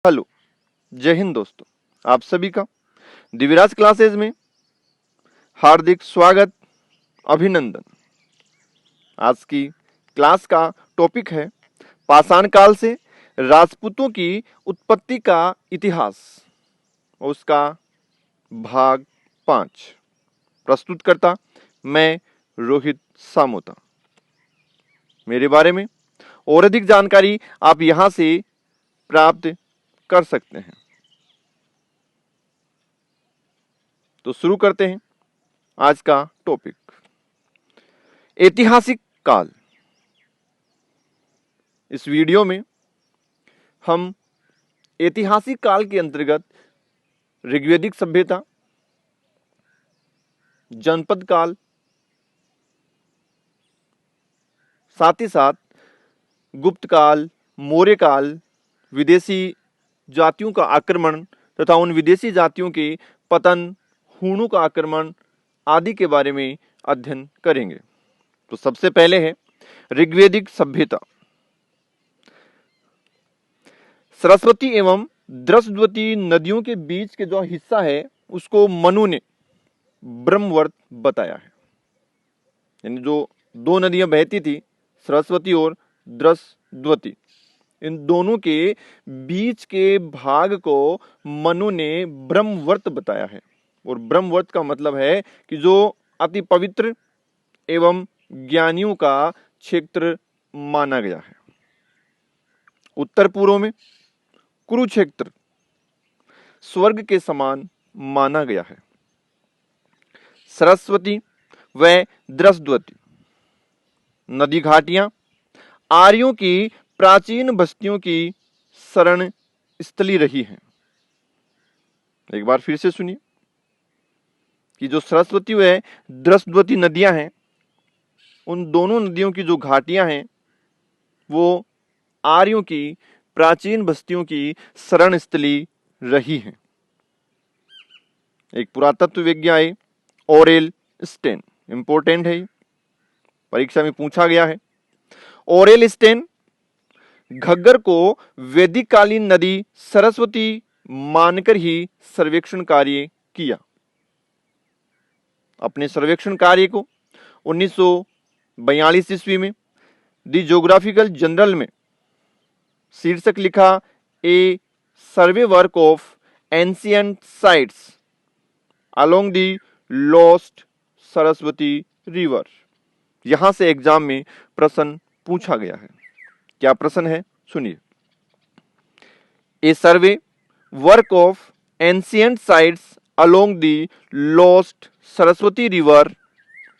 Hello, जय हिंद दोस्तों। आप सभी का दिव्यराज क्लासेज में हार्दिक स्वागत, अभिनंदन। आज की क्लास का टॉपिक है पाषाण काल से राजपूतों की उत्पत्ति का इतिहास, उसका भाग 5। प्रस्तुतकर्ता मैं रोहित सामोता। मेरे बारे में और अधिक जानकारी आप यहां से प्राप्त कर सकते हैं। तो शुरू करते हैं आज का टॉपिक। ऐतिहासिक काल। इस वीडियो में हम ऐतिहासिक काल के अंतर्गत ऋग्वैदिक सभ्यता, जनपद काल, साथ ही साथ गुप्त काल, मौर्य काल, विदेशी जातियों का आक्रमण तथा उन विदेशी जातियों के पतन, हूणों का आक्रमण आदि के बारे में अध्ययन करेंगे। तो सबसे पहले है ऋग्वैदिक सभ्यता। सरस्वती एवं द्रस्वती नदियों के बीच के जो हिस्सा है उसको मनु ने ब्रह्मवर्त बताया है। यानी जो दो नदियां बहती थी, सरस्वती और द्रस्वती, इन दोनों के बीच के भाग को मनु ने ब्रह्मवर्त बताया है। और ब्रह्मवर्त का मतलब है कि जो अति पवित्र एवं ज्ञानियों का क्षेत्र माना गया है। उत्तर पूर्व में कुरुक्षेत्र स्वर्ग के समान माना गया है। सरस्वती व द्रस्वती नदी घाटियां आर्यों की प्राचीन बस्तियों की शरण स्थली रही हैं। एक बार फिर से सुनिए कि जो सरस्वती व द्रस्वती नदियां हैं, उन दोनों नदियों की जो घाटियां हैं वो आर्यों की प्राचीन बस्तियों की शरण स्थली रही हैं। एक पुरातत्व विज्ञानी ओरेल स्टेन, इंपोर्टेंट है, परीक्षा में पूछा गया है। ओरेल स्टेन घग्गर को वैदिक कालीन नदी सरस्वती मानकर ही सर्वेक्षण कार्य किया। अपने सर्वेक्षण कार्य को 1942 ईस्वी में द ज्योग्राफिकल जर्नल में शीर्षक लिखा, a survey work of ancient sites along the lost Saraswati river. यहां से एग्जाम में प्रश्न पूछा गया है। क्या प्रश्न है, सुनिए। A survey work of ancient sites along the lost Saraswati river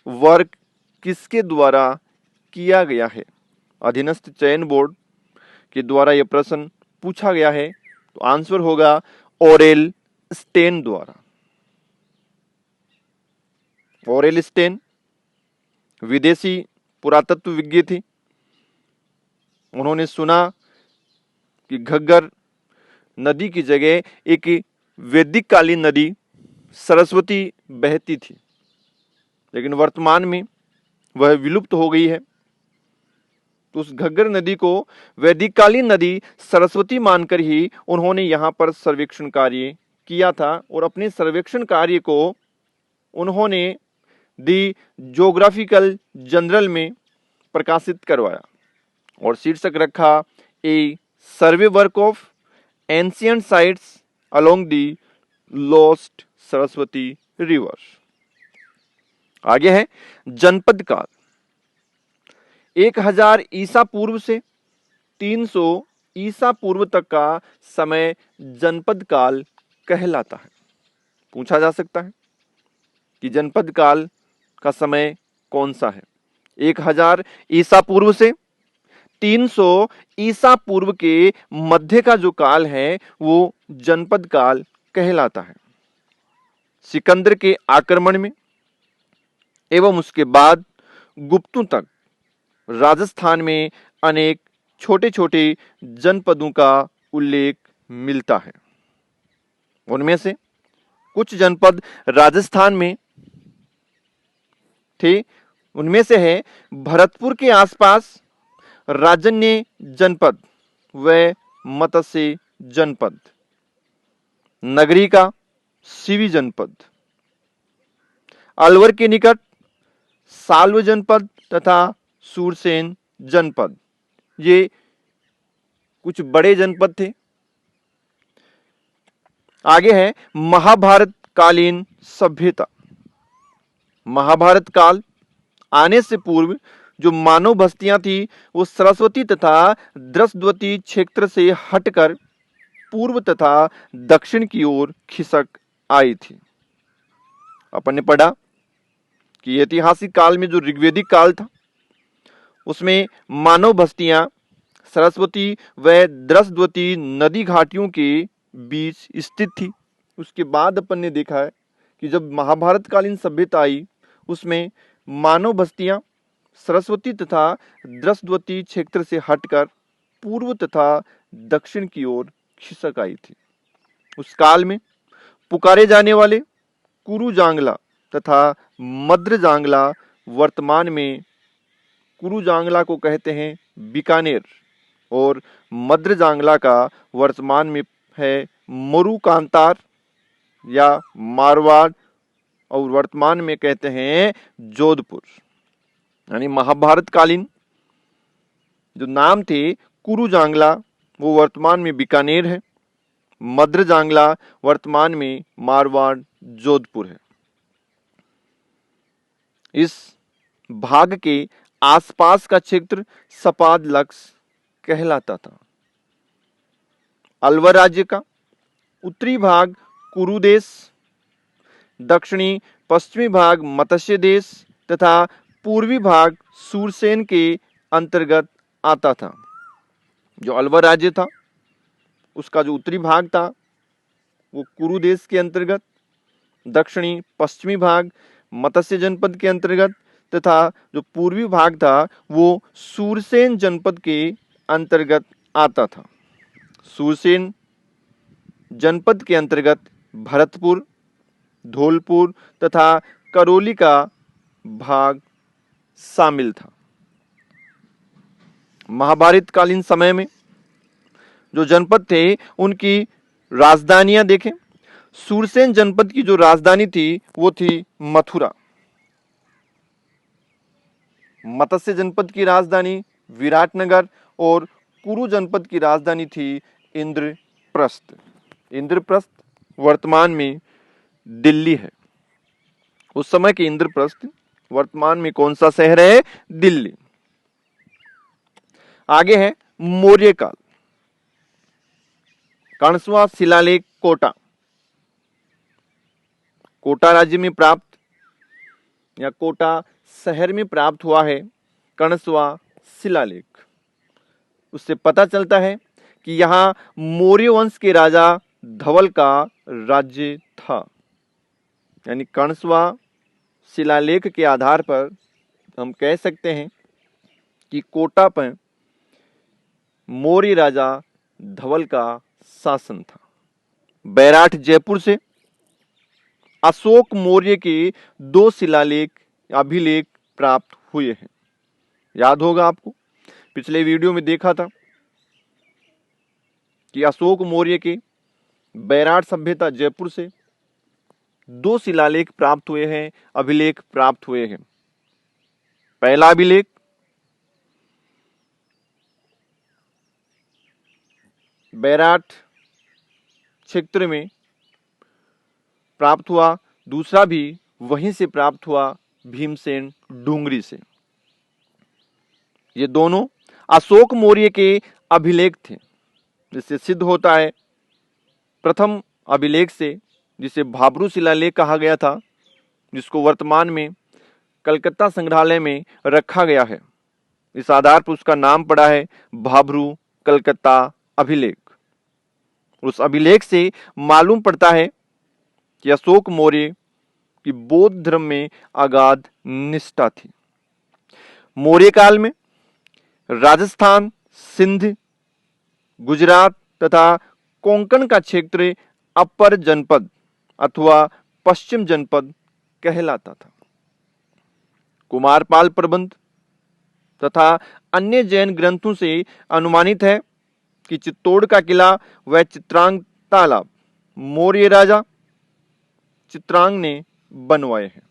work किसके द्वारा किया गया है? अधीनस्थ चयन बोर्ड के द्वारा यह प्रश्न पूछा गया है। तो आंसर होगा ओरेल स्टेन द्वारा। ओरेल स्टेन विदेशी पुरातत्वविज्ञ थे। उन्होंने सुना कि घग्गर नदी की जगह एक वैदिक कालीन नदी सरस्वती बहती थी, लेकिन वर्तमान में वह विलुप्त हो गई है। तो उस घग्गर नदी को वैदिक कालीन नदी सरस्वती मानकर ही उन्होंने यहाँ पर सर्वेक्षण कार्य किया था। और अपने सर्वेक्षण कार्य को उन्होंने दी ज्योग्राफिकल जर्नल में प्रकाशित करवाया और शीर्षक रखा, a survey work of ancient sites along the lost Saraswati river. आगे है जनपद काल। 1000 ईसा पूर्व से 300 ईसा पूर्व तक का समय जनपद काल कहलाता है। पूछा जा सकता है कि जनपद काल का समय कौन सा है? 1000 ईसा पूर्व से 300 ईसा पूर्व के मध्य का जो काल है वो जनपद काल कहलाता है। सिकंदर के आक्रमण में एवं उसके बाद गुप्तों तक राजस्थान में अनेक छोटे छोटे जनपदों का उल्लेख मिलता है। उनमें से कुछ जनपद राजस्थान में थे। उनमें से है भरतपुर के आसपास राजन्य जनपद व मत्स्य जनपद, नगरी का सीवी जनपद, अलवर के निकट साल्व जनपद तथा सूरसेन जनपद, ये कुछ बड़े जनपद थे। आगे है महाभारत कालीन सभ्यता। महाभारत काल आने से पूर्व जो मानव बस्तियां थी वो सरस्वती तथा द्रस्वती क्षेत्र से हटकर पूर्व तथा दक्षिण की ओर खिसक आई थी। अपन ने पढ़ा कि ऐतिहासिक काल में जो ऋग्वेदिक काल था उसमें मानव बस्तियां सरस्वती व द्रस्वती नदी घाटियों के बीच स्थित थी। उसके बाद अपन ने देखा है कि जब महाभारत कालीन सभ्यता आई उसमें मानव बस्तियां सरस्वती तथा द्रस्वती क्षेत्र से हटकर पूर्व तथा दक्षिण की ओर खिसक आई थी। उस काल में पुकारे जाने वाले कुरु जांगला तथा मद्र जांगला, वर्तमान में कुरु जांगला को कहते हैं बीकानेर और मद्र जांगला का वर्तमान में है मोरू कांतार या मारवाड़ और वर्तमान में कहते हैं जोधपुर। यानी महाभारत कालीन जो नाम थे कुरु जांगला वो वर्तमान में बीकानेर है, मद्र जांगला वर्तमान में मारवाड़ जोधपुर है। इस भाग के आसपास का क्षेत्र सपाद लक्स कहलाता था। अलवर राज्य का उत्तरी भाग कुरु देश, दक्षिणी पश्चिमी भाग मत्स्य देश तथा पूर्वी भाग सूरसेन के अंतर्गत आता था। जो अलवर राज्य था उसका जो उत्तरी भाग था वो कुरु देश के अंतर्गत, दक्षिणी पश्चिमी भाग मत्स्य जनपद के अंतर्गत तथा जो पूर्वी भाग था वो सूरसेन जनपद के अंतर्गत आता था। सूरसेन जनपद के अंतर्गत भरतपुर, धौलपुर तथा करौली का भाग शामिल था। महाभारत कालीन समय में जो जनपद थे उनकी राजधानियां देखें। सूरसेन जनपद की जो राजधानी थी वो थी मथुरा। मत्स्य जनपद की राजधानी विराटनगर और कुरु जनपद की राजधानी थी इंद्रप्रस्थ। इंद्रप्रस्थ वर्तमान में दिल्ली है। उस समय के इंद्रप्रस्थ वर्तमान में कौन सा शहर है? दिल्ली। आगे है मौर्य काल। कणसवा शिलालेख कोटा। कोटा राज्य में प्राप्त या कोटा शहर में प्राप्त हुआ है कणसवा शिलालेख। उससे पता चलता है कि यहाँ मौर्य वंश के राजा धवल का राज्य था। यानी कणसवा शिलालेख के आधार पर हम कह सकते हैं कि कोटा पर मौर्य राजा धवल का शासन था। बैराठ जयपुर से अशोक मौर्य के 2 शिलालेख अभिलेख प्राप्त हुए हैं। याद होगा आपको, पिछले वीडियो में देखा था कि अशोक मौर्य के बैराठ सभ्यता जयपुर से 2 शिलालेख प्राप्त हुए हैं, अभिलेख प्राप्त हुए हैं। पहला अभिलेख बैराठ क्षेत्र में प्राप्त हुआ, दूसरा भी वहीं से प्राप्त हुआ भीमसेन डूंगरी से। ये दोनों अशोक मौर्य के अभिलेख थे, जिससे सिद्ध होता है प्रथम अभिलेख से, जिसे भाब्रू शिलालेख कहा गया था, जिसको वर्तमान में कलकत्ता संग्रहालय में रखा गया है। इस आधार पर उसका नाम पड़ा है भाब्रू कलकत्ता अभिलेख। उस अभिलेख से मालूम पड़ता है कि अशोक मौर्य की बौद्ध धर्म में अगाध निष्ठा थी। मौर्य काल में राजस्थान, सिंध, गुजरात तथा कोंकण का क्षेत्र अपर जनपद अथवा पश्चिम जनपद कहलाता था। कुमारपाल प्रबंध तथा अन्य जैन ग्रंथों से अनुमानित है कि चित्तौड़ का किला व चित्रांग तालाब मौर्य राजा चित्रांग ने बनवाए हैं।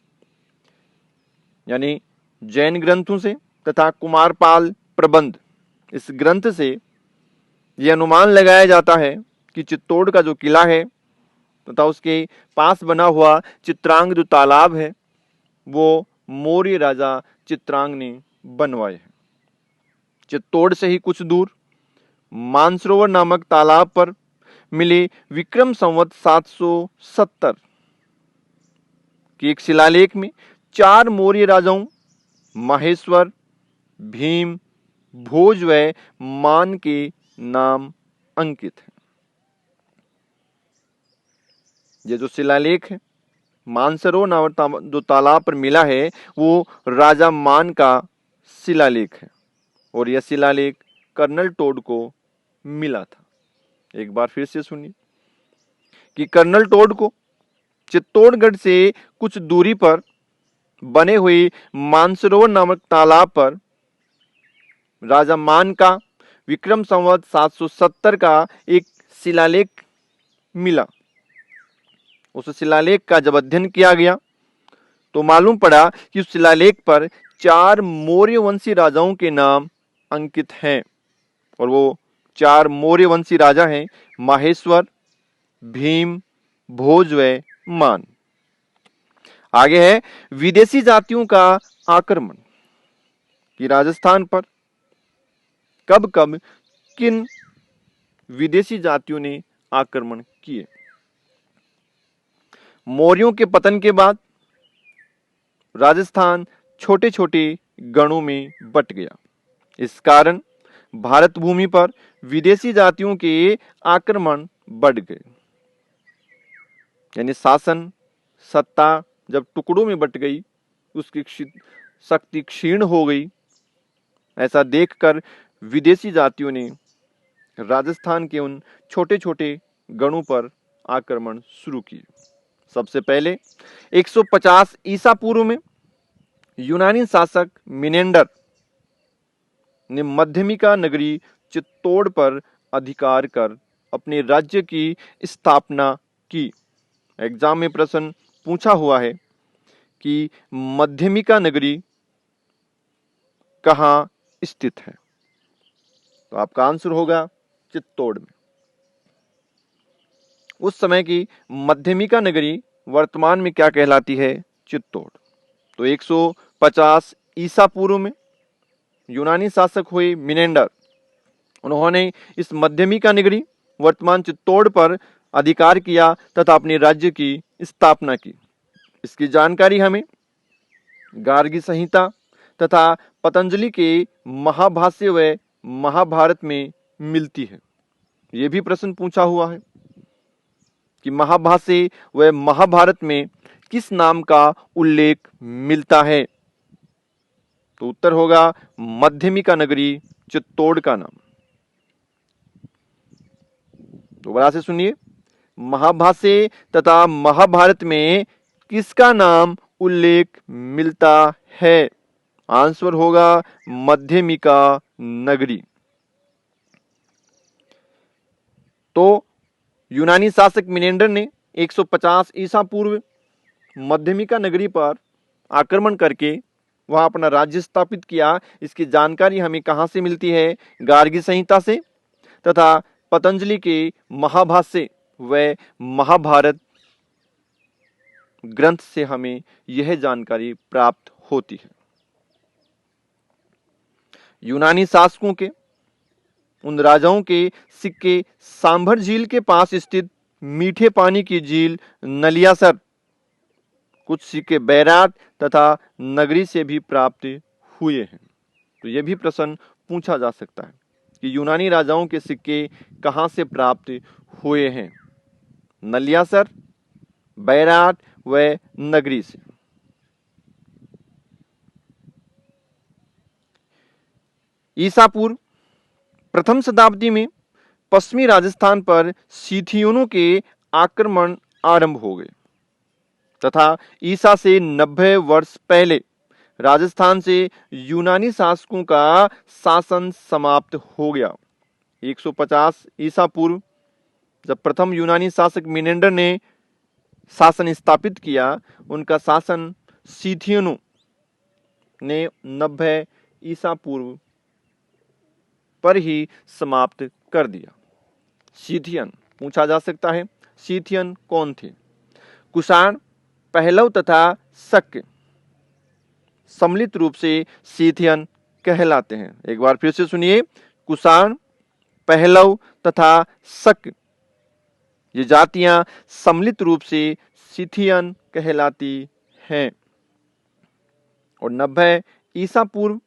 यानी जैन ग्रंथों से तथा कुमारपाल प्रबंध इस ग्रंथ से यह अनुमान लगाया जाता है कि चित्तौड़ का जो किला है तथा उसके पास बना हुआ चित्रांग जो तालाब है वो मौर्य राजा चित्रांग ने बनवाए हैं। चित्तौड़ से ही कुछ दूर मानसरोवर नामक तालाब पर मिले विक्रम संवत 770 के एक शिलालेख में 4 मौर्य राजाओं माहेश्वर, भीम, भोज व मान के नाम अंकित हैं। ये जो शिलालेख है मानसरोवर नामक जो तालाब पर मिला है वो राजा मान का शिलालेख है और यह शिलालेख कर्नल टोड को मिला था। एक बार फिर से सुनिए कि कर्नल टोड को चित्तौड़गढ़ से कुछ दूरी पर बने हुए मानसरोवर नामक तालाब पर राजा मान का विक्रम संवत 770 का एक शिलालेख मिला। उस शिलालेख का जब अध्ययन किया गया तो मालूम पड़ा कि उस शिलालेख पर 4 मौर्य वंशी राजाओं के नाम अंकित हैं और वो 4 मौर्य वंशी राजा हैं माहेश्वर, भीम, भोज व मान। आगे है विदेशी जातियों का आक्रमण कि राजस्थान पर कब कब किन विदेशी जातियों ने आक्रमण किए। मौर्यों के पतन के बाद राजस्थान छोटे छोटे गणों में बट गया। इस कारण भारत भूमि पर विदेशी जातियों के आक्रमण बढ़ गए। यानी शासन सत्ता जब टुकड़ों में बट गई उसकी शक्ति क्षीण हो गई। ऐसा देखकर विदेशी जातियों ने राजस्थान के उन छोटे छोटे गणों पर आक्रमण शुरू किए। सबसे पहले 150 ईसा पूर्व में यूनानी शासक मिनेंडर ने मध्यमिका नगरी चित्तौड़ पर अधिकार कर अपने राज्य की स्थापना की। एग्जाम में प्रश्न पूछा हुआ है कि मध्यमिका नगरी कहाँ स्थित है, तो आपका आंसर होगा चित्तौड़ में। उस समय की मध्यमिका नगरी वर्तमान में क्या कहलाती है? चित्तौड़। तो 150 ईसा पूर्व में यूनानी शासक हुए मिनेंडर, उन्होंने इस मध्यमिका नगरी वर्तमान चित्तौड़ पर अधिकार किया तथा अपने राज्य की स्थापना की। इसकी जानकारी हमें गार्गी संहिता तथा पतंजलि के महाभाष्य व महाभारत में मिलती है। यह भी प्रश्न पूछा हुआ है कि महाभाष्य व महाभारत में किस नाम का उल्लेख मिलता है? तो उत्तर होगा मध्यमिका नगरी चित्तौड़ का नाम। दोबारा से सुनिए, महाभाष्य तथा महाभारत में किसका नाम उल्लेख मिलता है? आंसर होगा मध्यमिका नगरी। तो यूनानी शासक मिनेंडर ने 150 ईसा पूर्व मध्यमिका नगरी पर आक्रमण करके वहां अपना राज्य स्थापित किया। इसकी जानकारी हमें कहां से मिलती है? गार्गी संहिता से तथा पतंजलि के महाभाष्य व महाभारत ग्रंथ से हमें यह जानकारी प्राप्त होती है। यूनानी शासकों के उन राजाओं के सिक्के सांभर झील के पास स्थित मीठे पानी की झील नलियासर, कुछ सिक्के बैराट तथा नगरी से भी प्राप्त हुए हैं। तो यह भी प्रश्न पूछा जा सकता है कि यूनानी राजाओं के सिक्के कहां से प्राप्त हुए हैं? नलियासर, बैराट व नगरी से। ईसा पूर्व प्रथम शताब्दी में पश्चिमी राजस्थान पर सीथियोनों के आक्रमण आरंभ हो गए तथा ईसा से 90 वर्ष पहले राजस्थान से यूनानी शासकों का शासन समाप्त हो गया। 150 ईसा पूर्व जब प्रथम यूनानी शासक मिनेंडर ने शासन स्थापित किया, उनका शासन सीथियनों ने 90 ईसा पूर्व पर ही समाप्त कर दिया। सीथियन पूछा जा सकता है, सीथियन कौन थे? कुषाण, पहलव तथा शक सम्मिलित रूप से सीथियन कहलाते हैं। एक बार फिर से सुनिए, कुषाण, पहलव तथा शक ये जातियां सम्मिलित रूप से सीथियन कहलाती हैं। और 90 ईसा पूर्व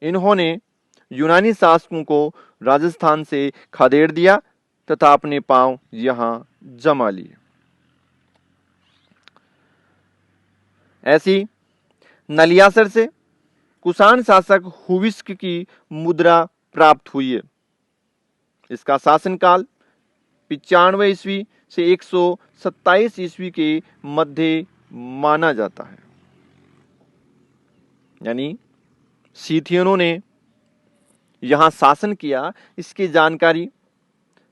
इन्होंने यूनानी शासकों को राजस्थान से खदेड़ दिया तथा अपने पांव यहां जमा लिए। ऐसी नलियासर से कुषाण शासक हुविस्क की मुद्रा प्राप्त हुई है। इसका शासनकाल 95 ईस्वी से 127 ईस्वी के मध्य माना जाता है। यानी सीथियनों ने यहां शासन किया, इसकी जानकारी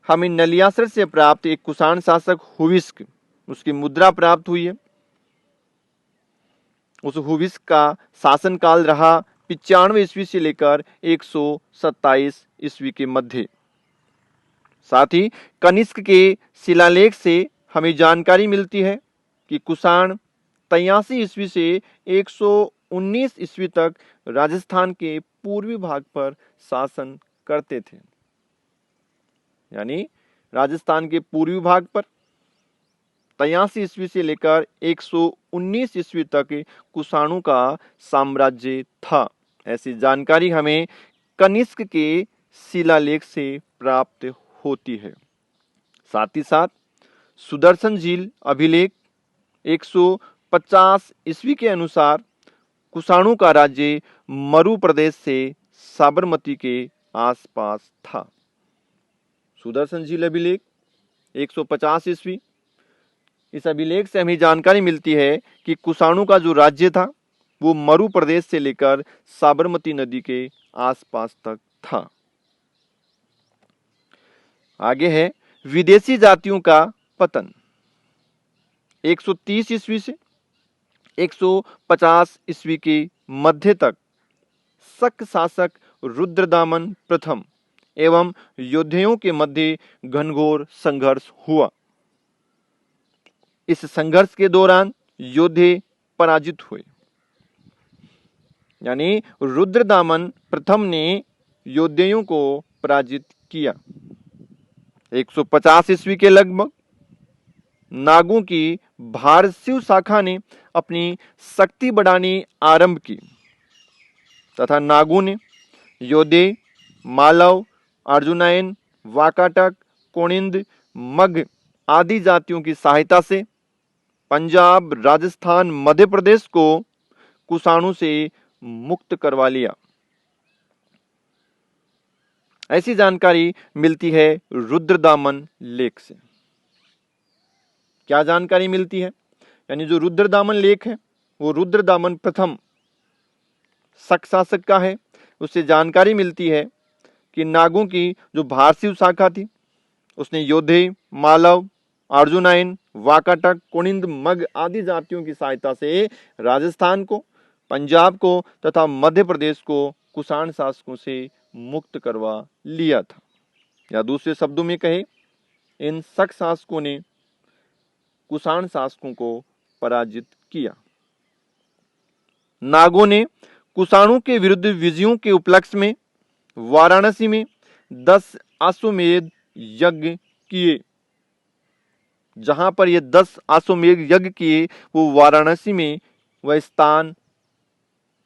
हमें नलियासर से प्राप्त एक कुषाण शासक हुविस्क, उसकी मुद्रा प्राप्त हुई है। उस हुविस्क का शासनकाल रहा 95 ईस्वी से लेकर 127 ईस्वी के मध्य। साथ ही कनिष्क के शिलालेख से हमें जानकारी मिलती है कि कुषाण 83 ईस्वी से 119 ईस्वी तक राजस्थान के पूर्वी भाग पर शासन करते थे। यानी राजस्थान के पूर्वी भाग पर 83 ईस्वी से लेकर 119 ईस्वी तक कुषाणों का साम्राज्य था। ऐसी जानकारी हमें कनिष्क के शिलालेख से प्राप्त होती है। साथ ही साथ सुदर्शन झील अभिलेख 150 ईस्वी के अनुसार कुषाणों का राज्य मरु प्रदेश से साबरमती के आसपास था। सुदर्शन झील अभिलेख 150 ईस्वी, इस अभिलेख से हमें जानकारी मिलती है कि कुषाणों का जो राज्य था वो मरु प्रदेश से लेकर साबरमती नदी के आसपास तक था। आगे है विदेशी जातियों का पतन। 130 ईस्वी से 150 ईस्वी के मध्य तक शक शासक रुद्रदामन प्रथम एवं योद्धाओं के मध्य घनघोर संघर्ष हुआ। इस संघर्ष के दौरान योद्धे पराजित हुए। यानी रुद्रदामन प्रथम ने योद्धाओं को पराजित किया। 150 ईस्वी के लगभग नागों की भारसिव शाखा ने अपनी शक्ति बढ़ानी आरंभ की तथा नागों ने योद्धे, मालव, अर्जुनायन, वाकाटक, कोणिंद, मग आदि जातियों की सहायता से पंजाब, राजस्थान, मध्य प्रदेश को कुषाणों से मुक्त करवा लिया। ऐसी जानकारी मिलती है रुद्रदामन लेख से। क्या जानकारी मिलती है? यानी जो रुद्रदामन लेख है वो रुद्रदामन प्रथम शक शासक का है। उससे जानकारी मिलती है कि नागों की जो भारसिव शाखा थी उसने योद्धे, मालव, अर्जुनायन, वाकाटक, कोणिंद, मग आदि जातियों की सहायता से राजस्थान को, पंजाब को तथा मध्य प्रदेश को कुषाण शासकों से मुक्त करवा लिया था। या दूसरे शब्दों में कहे, इन शक शासकों ने कुषाण शासकों को पराजित किया। नागों ने कुषाणों के विरुद्ध विजयों के उपलक्ष्य में वाराणसी में 10 अश्वमेध यज्ञ किए। जहां पर ये 10 अश्वमेध यज्ञ किए वो वाराणसी में वह स्थान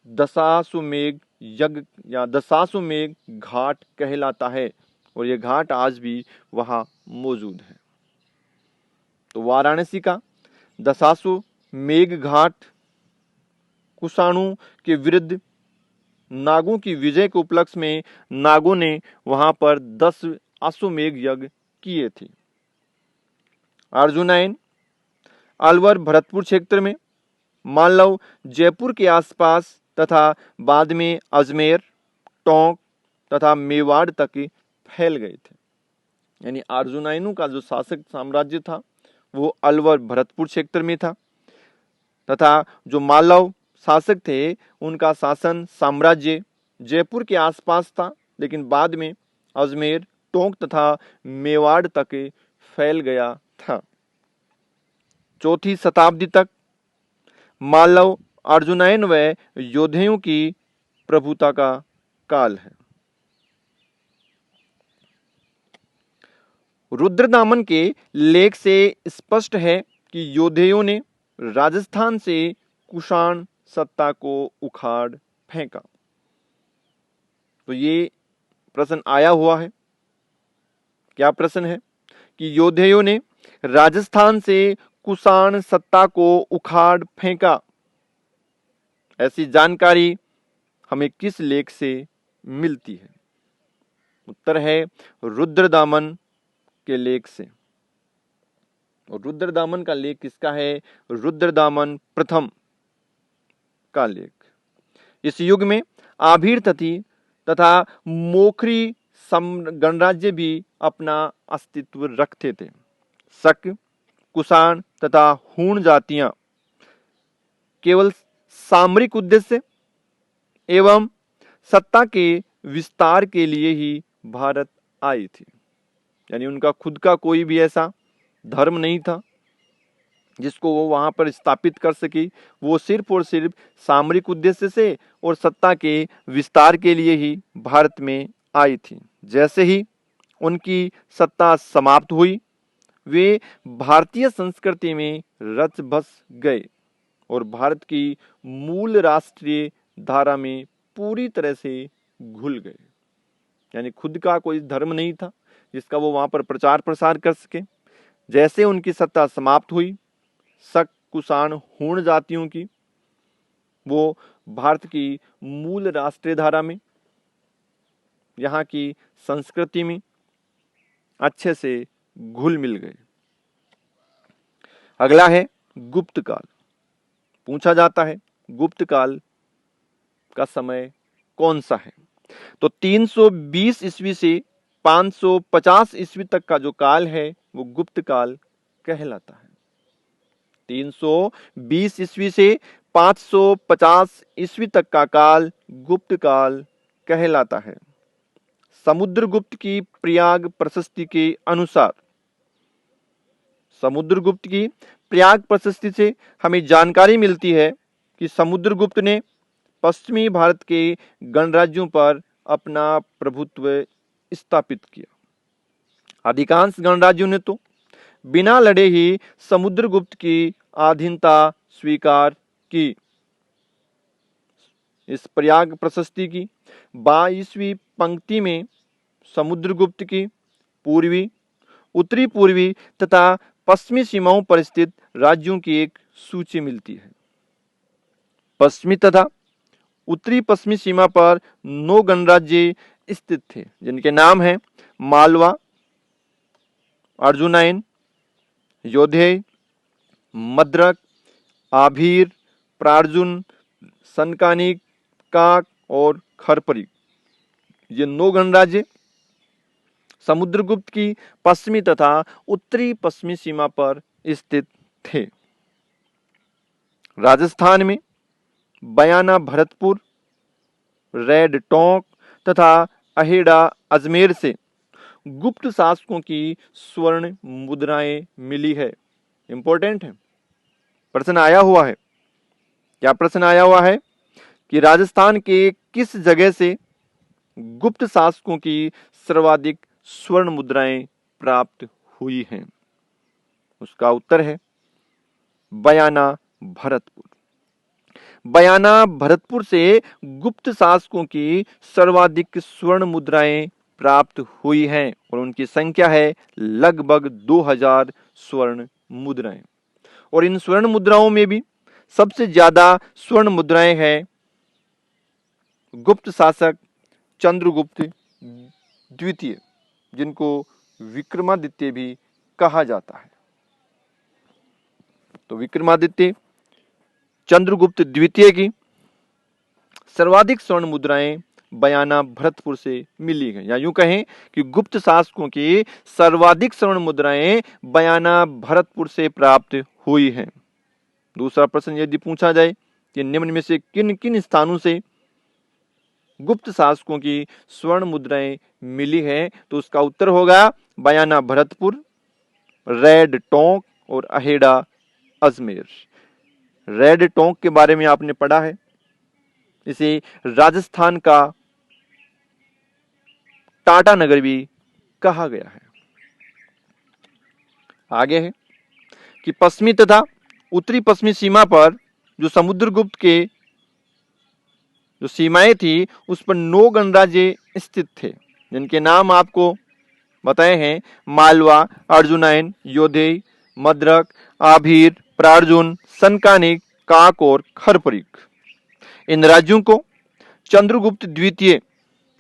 दशाश्वमेध यज्ञ या दशाश्वमेध घाट कहलाता है और ये घाट आज भी वहां मौजूद है। तो वाराणसी का दशाश्वमेध घाट कुषाणों के विरुद्ध नागों की विजय के उपलक्ष्य में नागों ने वहां पर 10 अश्वमेध यज्ञ किए थे। अर्जुनायन अलवर भरतपुर क्षेत्र में, मालव जयपुर के आसपास तथा बाद में अजमेर, टोंक तथा मेवाड़ तक फैल गए थे। यानी अर्जुनाइनों का जो शासक साम्राज्य था वो अलवर भरतपुर क्षेत्र में था, तथा जो मालव शासक थे उनका शासन साम्राज्य जयपुर के आसपास था, लेकिन बाद में अजमेर, टोंक तथा मेवाड़ तक फैल गया था। 4वीं शताब्दी तक मालव, अर्जुनाइन व योद्धों की प्रभुता का काल है। रुद्रदामन के लेख से स्पष्ट है कि योद्धों ने राजस्थान से कुषाण सत्ता को उखाड़ फेंका। तो ये प्रश्न आया हुआ है। क्या प्रश्न है कि योद्धों ने राजस्थान से कुषाण सत्ता को उखाड़ फेंका, ऐसी जानकारी हमें किस लेख से मिलती है? उत्तर है रुद्रदामन के लेख से। और रुद्रदामन का लेख किसका है? रुद्रदामन प्रथम का लेख। इस युग में आभीर तथा मोखरी गणराज्य भी अपना अस्तित्व रखते थे। शक, कुषाण तथा हूण जातियां केवल सामरिक उद्देश्य एवं सत्ता के विस्तार के लिए ही भारत आई थी। यानी उनका खुद का कोई भी ऐसा धर्म नहीं था जिसको वो वहां पर स्थापित कर सके। वो सिर्फ और सिर्फ सामरिक उद्देश्य से और सत्ता के विस्तार के लिए ही भारत में आई थी। जैसे ही उनकी सत्ता समाप्त हुई, वे भारतीय संस्कृति में रच बस गए और भारत की मूल राष्ट्रीय धारा में पूरी तरह से घुल गए। यानी खुद का कोई धर्म नहीं था जिसका वो वहां पर प्रचार प्रसार कर सके। जैसे उनकी सत्ता समाप्त हुई, शक, कुषाण, हूण जातियों की वो भारत की मूल राष्ट्रीय धारा में, यहाँ की संस्कृति में अच्छे से घुल मिल गए। अगला है गुप्त काल। पूछा जाता है गुप्त काल का समय कौन सा है? तो 320 ईस्वी से 550 ईस्वी तक का जो काल है वो गुप्त काल कहलाता है। 320 ईस्वी से 550 ईस्वी तक का काल गुप्त काल कहलाता है। समुद्रगुप्त की प्रयाग प्रशस्ति के अनुसार, समुद्रगुप्त की प्रयाग प्रशस्ति से हमें जानकारी मिलती है कि समुद्रगुप्त ने पश्चिमी भारत के गणराज्यों पर अपना प्रभुत्व स्थापित किया। अधिकांश गणराज्यों ने तो बिना लड़े ही समुद्रगुप्त की अधीनता स्वीकार की। इस प्रयाग प्रशस्ति की 22वीं पंक्ति में समुद्रगुप्त की पूर्वी, उत्तरी पूर्वी तथा पश्चिमी सीमाओं पर स्थित राज्यों की एक सूची मिलती है। पश्चिमी तथा उत्तरी पश्चिमी सीमा पर 9 गणराज्य स्थित थे, जिनके नाम हैं मालवा, अर्जुनाइन, योधेय, मद्रक, आभीर, प्रार्जुन, सनकानिक, काक और खरपरी। ये 9 गणराज्य समुद्रगुप्त की पश्चिमी तथा उत्तरी पश्चिमी सीमा पर स्थित थे। राजस्थान में बयाना भरतपुर, रेड टोंक तथा अहेड़ा अजमेर से गुप्त शासकों की स्वर्ण मुद्राएं मिली है। इंपॉर्टेंट है, प्रश्न आया हुआ है। क्या प्रश्न आया हुआ है कि राजस्थान के किस जगह से गुप्त शासकों की सर्वाधिक स्वर्ण मुद्राएं प्राप्त हुई हैं? उसका उत्तर है बयाना भरतपुर। बयाना भरतपुर से गुप्त शासकों की सर्वाधिक स्वर्ण मुद्राएं प्राप्त हुई हैं और उनकी संख्या है लगभग 2000 स्वर्ण मुद्राएं। और इन स्वर्ण मुद्राओं में भी सबसे ज्यादा स्वर्ण मुद्राएं हैं गुप्त शासक चंद्रगुप्त द्वितीय, जिनको विक्रमादित्य भी कहा जाता है। तो विक्रमादित्य चंद्रगुप्त द्वितीय की सर्वाधिक स्वर्ण मुद्राएं बयाना भरतपुर से मिली है, या यूं कहें कि गुप्त शासकों की सर्वाधिक स्वर्ण मुद्राएं बयाना भरतपुर से प्राप्त हुई हैं। दूसरा प्रश्न यदि पूछा जाए कि निम्न में से किन किन स्थानों से गुप्त शासकों की स्वर्ण मुद्राएं मिली है, तो उसका उत्तर होगा बयाना भरतपुर, रेड टोंक और अहेड़ा अजमेर। रेड टोंक के बारे में आपने पढ़ा है, इसे राजस्थान का टाटा नगर भी कहा गया है। आगे है कि पश्चिमी तथा उत्तरी पश्चिमी सीमा पर जो समुद्रगुप्त के जो सीमाएं थी उस पर 9 गणराज्य स्थित थे, जिनके नाम आपको बताए हैं मालवा, अर्जुनैन, योधेय, मद्रक, आभीर, प्रार्जुन, सनकानिक, काक और खरपरिक। इन राज्यों को चंद्रगुप्त द्वितीय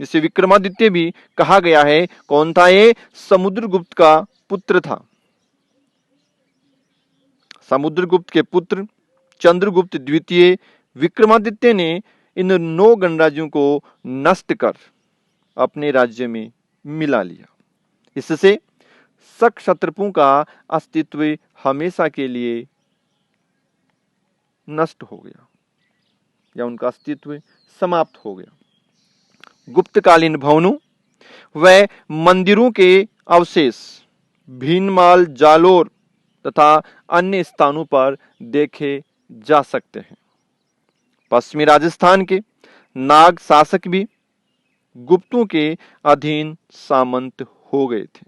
जिसे विक्रमादित्य भी कहा गया है, कौन था ये? समुद्रगुप्त का पुत्र था। समुद्रगुप्त के पुत्र चंद्रगुप्त द्वितीय विक्रमादित्य ने इन 9 गणराज्यों को नष्ट कर अपने राज्य में मिला लिया। इससे शक क्षत्रपों का अस्तित्व हमेशा के लिए नष्ट हो गया या उनका अस्तित्व समाप्त हो गया। गुप्तकालीन भवनों व मंदिरों के अवशेष भीनमाल, जालोर तथा अन्य स्थानों पर देखे जा सकते हैं। पश्चिमी राजस्थान के नाग शासक भी गुप्तों के अधीन सामंत हो गए थे।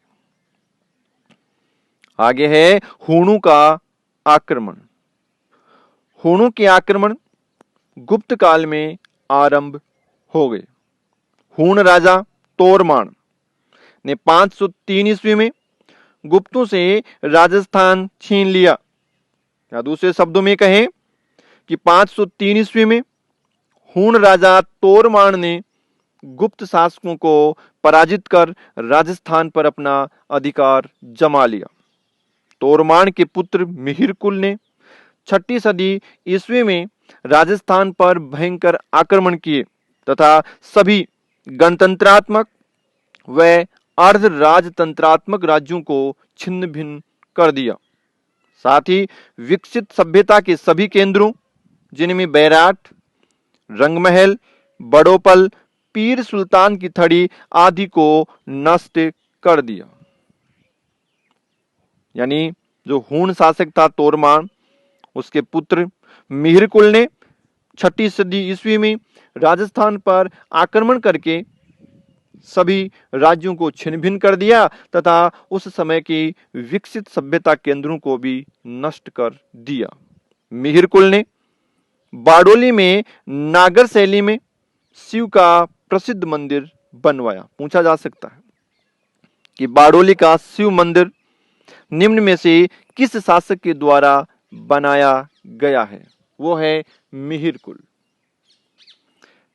आगे है हूणों का आक्रमण। हूणों के आक्रमण गुप्त काल में आरंभ हो गए। हूण राजा तोरमान ने 503 ईस्वी में गुप्तों से राजस्थान छीन लिया, या दूसरे शब्दों में कहें कि 503 ईस्वी में हूण राजा तोरमान ने गुप्त शासकों को पराजित कर राजस्थान पर अपना अधिकार जमा लिया। तोरमान के पुत्र मिहिरकुल ने 6ठी सदी ईस्वी में राजस्थान पर भयंकर आक्रमण किए तथा सभी गणतंत्रात्मक व अर्ध राजतंत्रात्मक राज्यों को छिन्न भिन्न कर दिया। साथ ही विकसित सभ्यता के सभी केंद्रों जिनमें बैराट, रंगमहल, बड़ोपल, पीर सुल्तान की थड़ी आदि को नष्ट कर दिया। यानी जो हूण शासक था तोरमान, उसके पुत्र मिहिरकुल ने 6ठी सदी ईस्वी में राजस्थान पर आक्रमण करके सभी राज्यों को छिन्न भिन्न कर दिया तथा उस समय की विकसित सभ्यता केंद्रों को भी नष्ट कर दिया। मिहिरकुल ने बारडोली में नागर शैली में शिव का प्रसिद्ध मंदिर बनवाया। पूछा जा सकता है कि बारडोली का शिव मंदिर निम्न में से किस शासक के द्वारा बनाया गया है? वो है मिहिरकुल।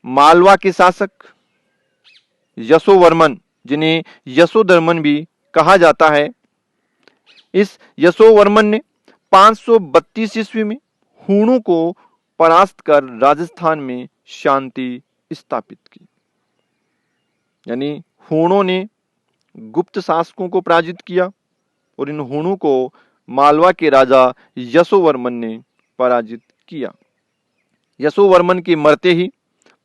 मालवा के शासक यशोवर्मन, जिन्हें यशोधर्मन भी कहा जाता है, इस यशोवर्मन ने 532 ईस्वी में हूणों को परास्त कर राजस्थान में शांति स्थापित की। यानी हूणों ने गुप्त शासकों को पराजित किया और इन हूणों को मालवा के राजा यशोवर्मन ने पराजित किया। यशोवर्मन के मरते ही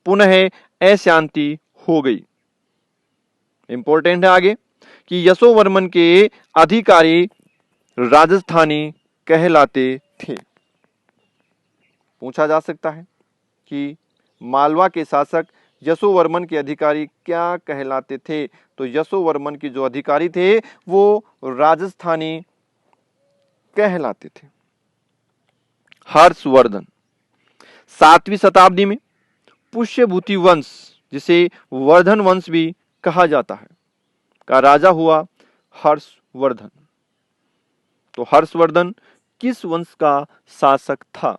पुनः अशांति हो गई। इंपॉर्टेंट है आगे कि यशोवर्मन के अधिकारी राजस्थानी कहलाते थे। पूछा जा सकता है कि मालवा के शासक यशोवर्मन के अधिकारी क्या कहलाते थे? तो यशोवर्मन के जो अधिकारी थे वो राजस्थानी कहलाते थे। हर्षवर्धन 7वीं शताब्दी में पुष्यभूति वंश, जिसे वर्धन वंश भी कहा जाता है, का राजा हुआ हर्षवर्धन। तो हर्षवर्धन किस वंश का शासक था?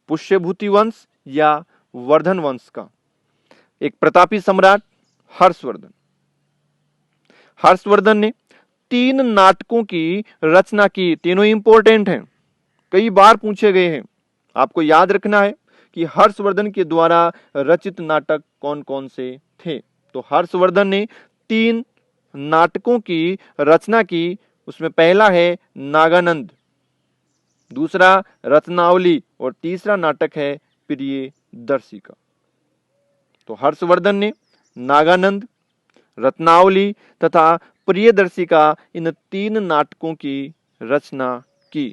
पुष्यभूति वंश या वर्धन वंश का? एक प्रतापी सम्राट हर्षवर्धन। हर्षवर्धन ने 3 नाटकों की रचना की। तीनों इंपॉर्टेंट हैं, कई बार पूछे गए हैं। आपको याद रखना है कि हर्षवर्धन के द्वारा रचित नाटक कौन कौन से थे। तो हर्षवर्धन ने 3 नाटकों की रचना की। उसमें पहला है नागानंद, दूसरा रत्नावली और तीसरा नाटक है प्रियदर्शिका। तो हर्षवर्धन ने नागानंद, रत्नावली तथा प्रियदर्शिका इन 3 नाटकों की रचना की,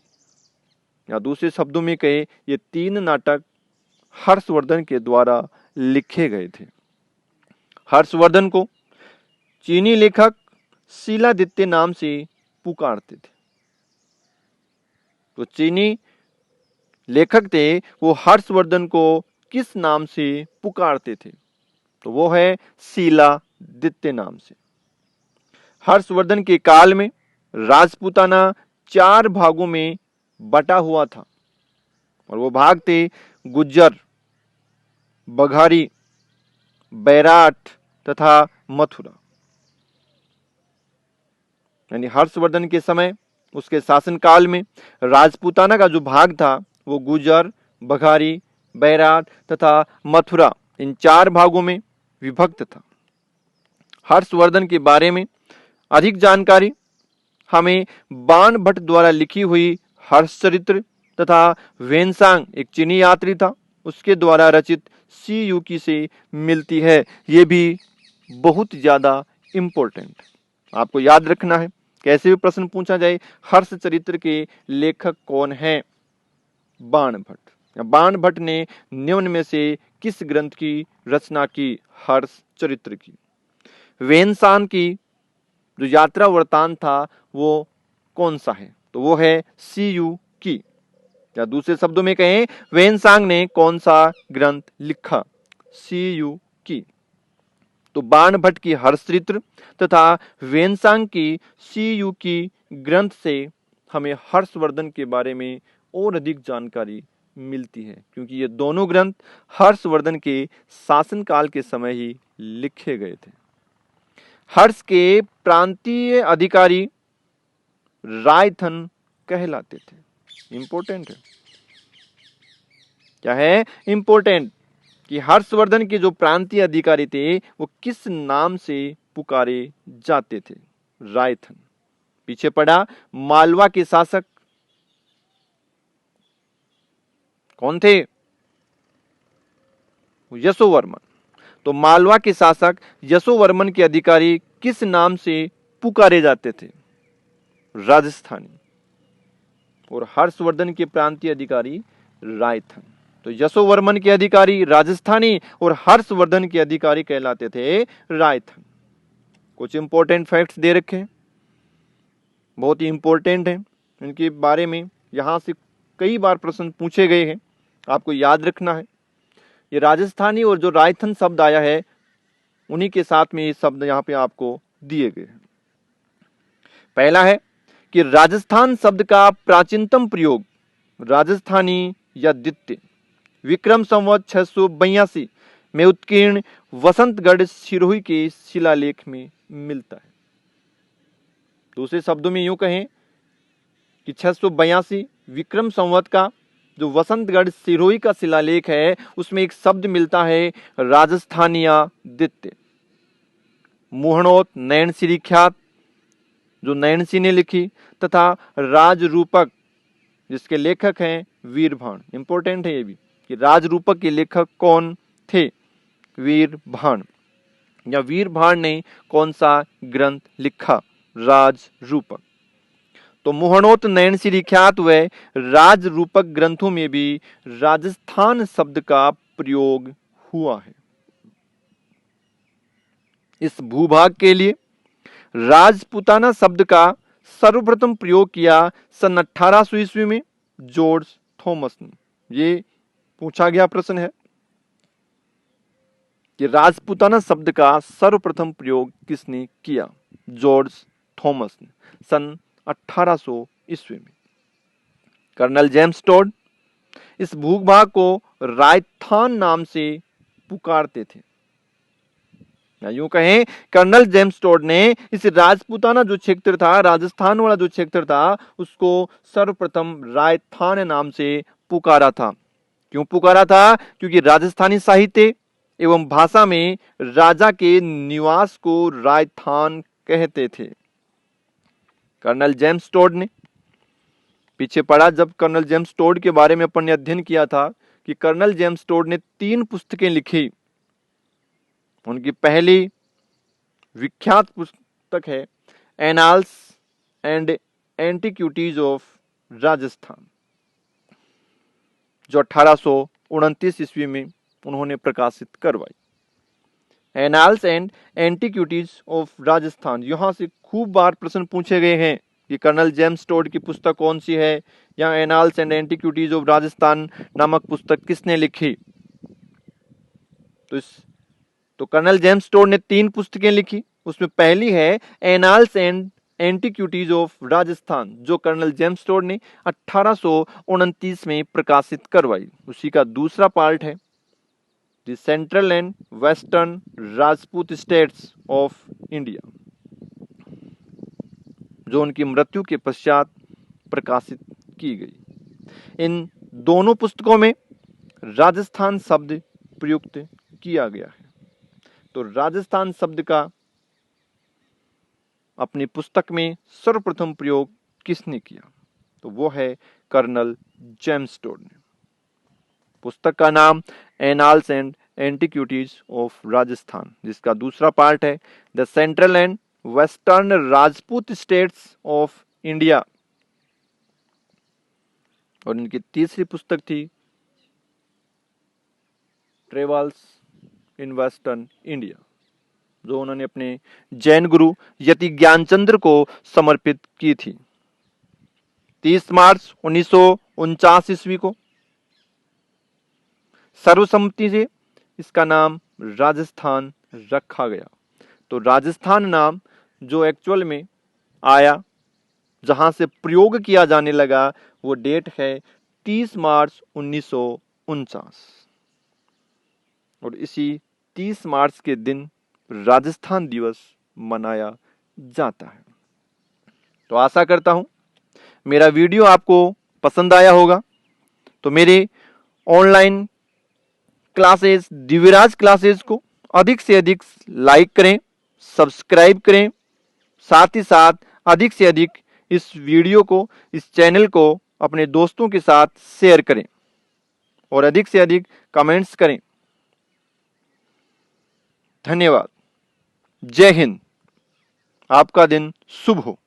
या दूसरे शब्दों में कहे ये 3 नाटक हर्षवर्धन के द्वारा लिखे गए थे। हर्षवर्धन को चीनी लेखक शिलादित्य नाम से पुकारते थे। तो चीनी लेखक थे, वो हर्षवर्धन को किस नाम से पुकारते थे? तो वो है शिलादित्य नाम से। हर्षवर्धन के काल में राजपूताना 4 भागों में बटा हुआ था और वो भाग थे गुज्जर, बघारी, बैराट तथा मथुरा। यानी हर्षवर्धन के समय, उसके शासनकाल में राजपूताना का जो भाग था वो गुज्जर, बघारी, बैराट तथा मथुरा इन 4 भागों में विभक्त था। हर्षवर्धन के बारे में अधिक जानकारी हमें बाण भट्ट द्वारा लिखी हुई हर्षचरित्र तथा वेनसांग, एक चीनी यात्री था, उसके द्वारा रचित सी युकी से मिलती है। ये भी बहुत ज्यादा इंपॉर्टेंट, आपको याद रखना है। कैसे भी प्रश्न पूछा जाए, हर्षचरित्र के लेखक कौन है? बाण भट्ट। बाण भट्ट ने निम्न में से किस ग्रंथ की रचना की? हर्षचरित्र की। वेनसांग की जो यात्रा वृत्तांत था वो कौन सा है? तो वो है सी यू की। या दूसरे शब्दों में कहें, वेनसांग ने कौन सा ग्रंथ लिखा? सी यू की। तो बाण भट्ट की हर्षचरित्र तथा वेनसांग की सी यू की ग्रंथ से हमें हर्षवर्धन के बारे में और अधिक जानकारी मिलती है, क्योंकि ये दोनों ग्रंथ हर्षवर्धन के शासनकाल के समय ही लिखे गए थे। हर्ष के प्रांतीय अधिकारी रायथन कहलाते थे। इंपॉर्टेंट है, क्या है? इंपॉर्टेंट कि हर्षवर्धन के जो प्रांतीय अधिकारी थे वो किस नाम से पुकारे जाते थे? रायथन। पीछे पड़ा मालवा के शासक कौन थे? यशोवर्मन। तो मालवा के शासक यशोवर्मन के अधिकारी किस नाम से पुकारे जाते थे? राजस्थानी। और हर्षवर्धन के प्रांतीय अधिकारी रायथन। तो यशोवर्मन के अधिकारी राजस्थानी और हर्षवर्धन के अधिकारी कहलाते थे रायथन। कुछ इंपॉर्टेंट फैक्ट्स दे रखे हैं, बहुत ही इंपॉर्टेंट हैं, इनके बारे में यहां से कई बार प्रश्न पूछे गए हैं, आपको याद रखना है। ये राजस्थानी और जो रायथन शब्द आया है उन्हीं के साथ में ये शब्द यहाँ पे आपको दिए गए हैं। पहला है कि राजस्थान शब्द का प्राचीनतम प्रयोग राजस्थानी या द्वितीय विक्रम संवत 682 में उत्कीर्ण वसंतगढ़ सिरोही के शिलालेख में मिलता है। दूसरे शब्दों में यूं कहें कि 682 विक्रम संवत का जो वसंतगढ़ सिरोही का शिलालेख है उसमें एक शब्द मिलता है राजस्थानिया द्वितीय। मुहणोत नैनसी ख्यात जो नैनसी ने लिखी तथा राजरूपक जिसके लेखक हैं वीरभाण। इंपॉर्टेंट है ये भी कि राजरूपक के लेखक कौन थे? वीरभाण। या वीरभाण ने कौन सा ग्रंथ लिखा? राजरूपक। तो मुहणोत नैनसी ख्यात व राजरूपक ग्रंथों में भी राजस्थान शब्द का प्रयोग हुआ है। इस भूभाग के लिए राजपूताना शब्द का सर्वप्रथम प्रयोग किया सन 1800 ईस्वी में जॉर्ज थॉमस ने। ये पूछा गया प्रश्न है कि राजपूताना शब्द का सर्वप्रथम प्रयोग किसने किया? जॉर्ज थॉमस ने सन 1800 ईस्वी में। कर्नल जेम्स टोड इस भूभाग को रायथान नाम से पुकारते थे। या यूं कहें, कर्नल जेम्स टोड ने इस राजपूताना जो क्षेत्र था, राजस्थान वाला जो क्षेत्र था, उसको सर्वप्रथम रायथान नाम से पुकारा था। क्यों पुकारा था? क्योंकि राजस्थानी साहित्य एवं भाषा में राजा के निवास को राजस्थान कहते थे। कर्नल जेम्स टोड ने, पीछे पढ़ा जब कर्नल जेम्स टोड के बारे में अपन ने अध्ययन किया था कि कर्नल जेम्स टोड ने 3 पुस्तकें लिखी। उनकी पहली विख्यात पुस्तक है annals and antiquities of Rajasthan, जो 1829 ईस्वी में उन्होंने प्रकाशित करवाई। Annals and antiquities of Rajasthan, यहां से खूब बार प्रश्न पूछे गए हैं कि कर्नल जेम्स टोड की पुस्तक कौन सी है, या annals and antiquities of Rajasthan नामक पुस्तक किसने लिखी। तो कर्नल जेम्स टोड ने 3 पुस्तकें लिखी। उसमें पहली है annals and antiquities of Rajasthan, जो कर्नल जेम्स टोड ने 1829 में प्रकाशित करवाई। उसी का दूसरा पार्ट है the central and western Rajput states of India, जो उनकी मृत्यु के पश्चात प्रकाशित की गई। इन दोनों पुस्तकों में राजस्थान शब्द प्रयुक्त किया गया है। तो राजस्थान शब्द का अपनी पुस्तक में सर्वप्रथम प्रयोग किसने किया? तो वो है कर्नल जेम्स टोड ने। पुस्तक का नाम annals and antiquities of Rajasthan, जिसका दूसरा पार्ट है the central and western Rajput states of India, और इनकी तीसरी पुस्तक थी ट्रेवल्स इन वेस्टर्न इंडिया, जो उन्होंने अपने जैन गुरु यति ज्ञानचंद्र को समर्पित की थी। 30 मार्च 1949 ईस्वी को सर्वसम्मति से इसका नाम राजस्थान रखा गया। तो राजस्थान नाम जो एक्चुअल में आया, जहां से प्रयोग किया जाने लगा, वो डेट है 30 मार्च 1949, और इसी 30 मार्च के दिन राजस्थान दिवस मनाया जाता है। तो आशा करता हूं मेरा वीडियो आपको पसंद आया होगा। तो मेरे ऑनलाइन क्लासेस, दिव्यराज क्लासेस को अधिक से अधिक लाइक करें, सब्सक्राइब करें, साथ ही साथ अधिक से अधिक इस वीडियो को, इस चैनल को अपने दोस्तों के साथ शेयर करें और अधिक से अधिक कमेंट्स करें। धन्यवाद। जय हिंद। आपका दिन शुभ हो।